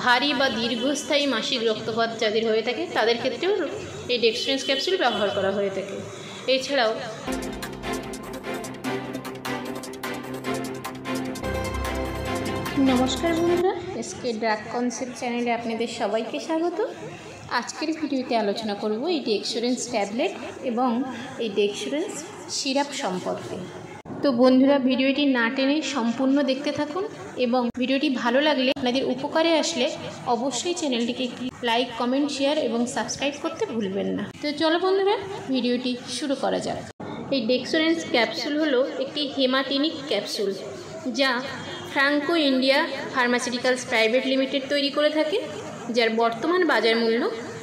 ভারী বা দীর্ঘস্থায়ী মাসিক রক্তপাত যাদের হয়ে থাকে তাদের ক্ষেত্রেও এই ডেক্সট্রেন্স ক্যাপসুল ব্যবহার করা হয়ে থাকে। এছাড়াও নমস্কার বন্ধুরা, এসকে ড্রাগ কনসেপ্ট চ্যানেলে আপনাদের সবাইকে স্বাগত। আজকের ভিডিওতে আলোচনা করব এই ডেক্সট্রেন্স ট্যাবলেট এবং এই ডেক্সট্রেন্স সিরাপ সম্পর্কে। তো বন্ধুরা, ভিডিওটি না টেনে সম্পূর্ণ দেখতে থাকুন এবং ভিডিওটি ভালো লাগলে আপনাদের উপকারে আসলে অবশ্যই চ্যানেলটিকে লাইক, কমেন্ট, শেয়ার এবং সাবস্ক্রাইব করতে ভুলবেন না। তো চলো বন্ধুরা, ভিডিওটি শুরু করা যাক। এই ডেক্সট্রেন্স ক্যাপসুল হলো একটি হেমাটিনিক ক্যাপসুল যা Franco India pharmaceuticals private limited তৈরি করে থাকে, যার বর্তমান বাজার মূল্য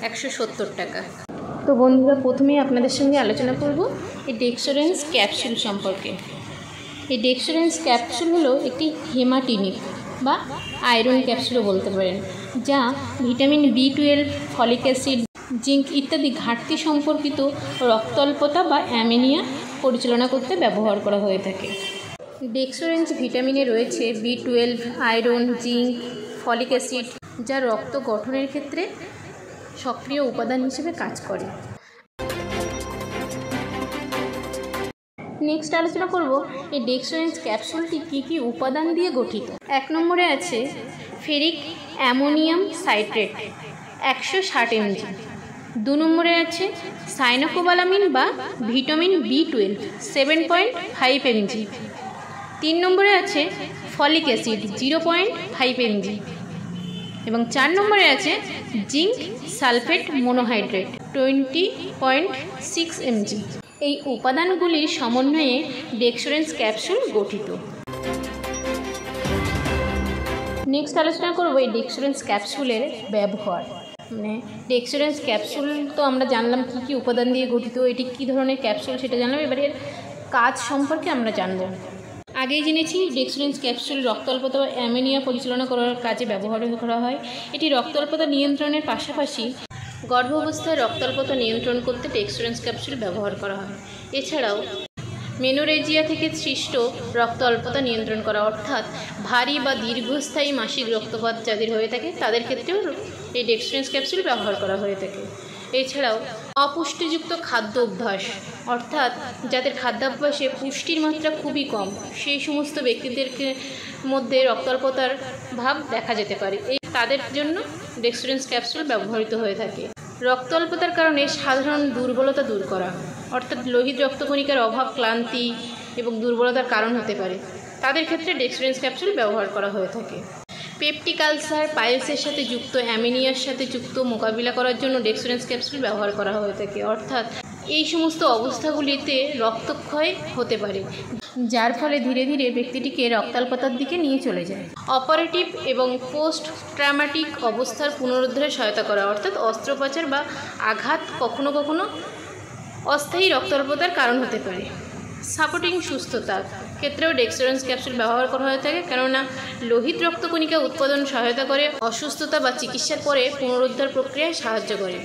170 টাকা। তো বন্ধুরা, প্রথমেই আপনাদের সঙ্গে আলোচনা করব এই ডেক্সট্রেন্স ক্যাপসুল সম্পর্কে। এই ডেক্সট্রেন্স ক্যাপসুল হলো একটি হেমাটিনিক বা আয়রন ক্যাপসুলও বলতে পারেন, যা vitamin B12, folic acid, zinc ইত্যাদি ঘাটতি সম্পর্কিত রক্তাল্পতা বা অ্যানিমিয়া পরিচালনা করতে ব্যবহার করা হয়ে থাকে। ডেক্সট্রেন্স ভিটামিনে রয়েছে B12, iron, zinc, folic acid, যা রক্ত গঠনের ক্ষেত্রে সক্রিয় উপাদান হিসেবে কাজ করে। নেক্সট আলোচনা করব এই ডেক্সট্রেন্স ক্যাপসুলটি কী উপাদান দিয়ে গঠিত। 1 নম্বরে আছে ফেরিক অ্যামোনিয়াম সাইট্রেট 160 mg। 2 নম্বরে আছে সাইনোকোবালামিন বা ভিটামিন B12 7.5 mg। 3 নম্বরে আছে ফলিক অ্যাসিড 0.5 mg এবং 4 নম্বরে আছে জিঙ্ক সালফেট মনোহাইড্রেট 20.6 mg। এই উপাদানগুলির সমন্বয়ে ডেক্সট্রেন্স ক্যাপসুল গঠিত। নেক্সট আলোচনা করব এই ডেক্সট্রেন্স ক্যাপসুলের ব্যবহার। ডেক্সট্রেন্স ক্যাপসুল তো আমরা জানলাম কী উপাদান দিয়ে গঠিত, এটি কী ধরনের ক্যাপসুল সেটা জানলাম। এবারে এর কাজ সম্পর্কে আমরা জানব। আগেই জেনেছি ডেক্সট্রেন্স ক্যাপসুল রক্তাল্পতা বা অ্যানিমিয়া পরিচালনা করার কাজে ব্যবহার করা হয়। এটি রক্তাল্পতা নিয়ন্ত্রণের পাশাপাশি গর্ভাবস্থায় রক্তাল্পতা নিয়ন্ত্রণ করতে ডেক্সট্রেন্স ক্যাপসুল ব্যবহার করা হয়। এছাড়াও মেনোরেজিয়া থেকে সৃষ্ট রক্ত অল্পতা নিয়ন্ত্রণ করা, অর্থাৎ ভারী বা দীর্ঘস্থায়ী মাসিক রক্তপাত যাদের হয়ে থাকে তাদের ক্ষেত্রেও এই ডেক্সট্রেন্স ক্যাপসুল ব্যবহার করা হয়ে থাকে। এছাড়াও অপুষ্টিযুক্ত খাদ্য অভ্যাস, অর্থাৎ যাদের খাদ্যাভ্যাসে পুষ্টির মাত্রা খুবই কম, সেই সমস্ত ব্যক্তিদের মধ্যে রক্তাল্পতার ভাব দেখা যেতে পারে। তাদের জন্য ডেক্সট্রেন্স ক্যাপসুল ব্যবহৃত হয়ে থাকে। রক্তাল্পতার কারণে সাধারণ দুর্বলতা দূর করা, অর্থাৎ লোহিত রক্তকণিকার অভাব ক্লান্তি এবং দুর্বলতার কারণ হতে পারে, তাদের ক্ষেত্রে ডেক্সট্রেন্স ক্যাপসুল ব্যবহার করা হয়ে থাকে। পেপটিক আলসার, পাইলসের সাথে যুক্ত, অ্যামিনিয়ার সাথে যুক্ত মোকাবিলা করার জন্য ডেক্সট্রেন্স ক্যাপসুল ব্যবহার করা হয়ে থাকে, অর্থাৎ এই সমস্ত অবস্থাগুলিতে রক্তক্ষয় হতে পারে, যার ফলে ধীরে ধীরে ব্যক্তিটিকে রক্তাল্পতার দিকে নিয়ে চলে যায়। অপারেটিভ এবং পোস্ট ট্রমাটিক অবস্থার পুনরুদ্ধারে সহায়তা করা, অর্থাৎ অস্ত্রোপচার বা আঘাত কখনো কখনো অস্থায়ী রক্তাল্পতার কারণ হতে পারে। সাপোর্টিং সুস্থতা ক্ষেত্রেও ডেক্সট্রেন্স ক্যাপসুল ব্যবহার করা হয়ে থাকে, কেননা লোহিত রক্তকণিকা উৎপাদন সহায়তা করে, অসুস্থতা বা চিকিৎসার পরে পুনরুদ্ধার প্রক্রিয়ায় সাহায্য করে।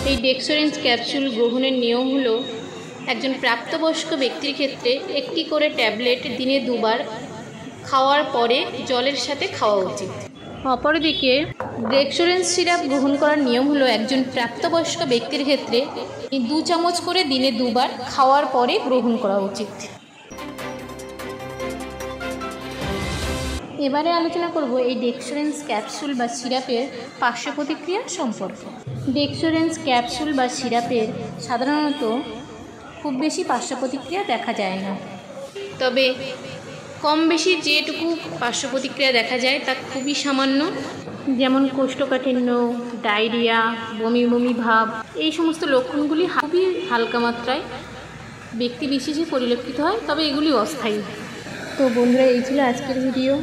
এই ডেক্সট্রেন্স ক্যাপসুল গ্রহণের নিয়ম হলো একজন প্রাপ্তবয়স্ক ব্যক্তির ক্ষেত্রে একটি করে ট্যাবলেট দিনে 2 বার খাওয়ার পরে জলের সাথে খাওয়া উচিত। অপরদিকে ডেক্সট্রেন্স সিরাপ গ্রহণ করার নিয়ম হলো একজন প্রাপ্তবয়স্ক ব্যক্তির ক্ষেত্রে 2 চামচ করে দিনে 2 বার খাওয়ার পরে গ্রহণ করা উচিত। এবারে আলোচনা করব এই ডেক্সট্রেন্স ক্যাপসুল বা সিরাপের পার্শ্ব প্রতিক্রিয়া সম্পর্কে। ডেক্সট্রেন্স ক্যাপসুল বা সিরাপের সাধারণত খুব বেশি পার্শ্ব প্রতিক্রিয়া দেখা যায় না, তবে কম বেশি যেটুকু পার্শ্ব প্রতিক্রিয়া দেখা যায় তা খুবই সামান্য, যেমন কোষ্ঠকাঠিন্য, ডায়রিয়া, বমি বমি ভাব, এই সমস্ত লক্ষণগুলি খুবই হালকা মাত্রায় ব্যক্তি বিশেষে পরিলক্ষিত হয়, তবে এগুলি অস্থায়ী। তো বন্ধুরা, এই ছিল আজকের ভিডিও।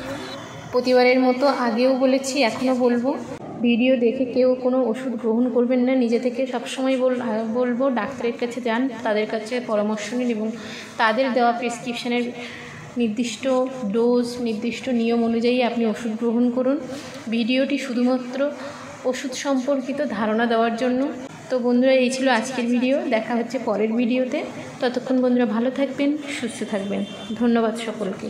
প্রতিবারের মতো আগেও বলেছি, এখনও বলবো, ভিডিও দেখে কেউ কোনো ওষুধ গ্রহণ করবেন না। নিজে থেকে সবসময় বলবো ডাক্তারের কাছে যান, তাদের কাছে পরামর্শ নিন এবং তাদের দেওয়া প্রেসক্রিপশানের নির্দিষ্ট ডোজ, নির্দিষ্ট নিয়ম অনুযায়ী আপনি ওষুধ গ্রহণ করুন। ভিডিওটি শুধুমাত্র ওষুধ সম্পর্কিত ধারণা দেওয়ার জন্য। তো বন্ধুরা, এই ছিল আজকের ভিডিও। দেখা হচ্ছে পরের ভিডিওতে। ততক্ষণ বন্ধুরা ভালো থাকবেন, সুস্থ থাকবেন। ধন্যবাদ সকলকে।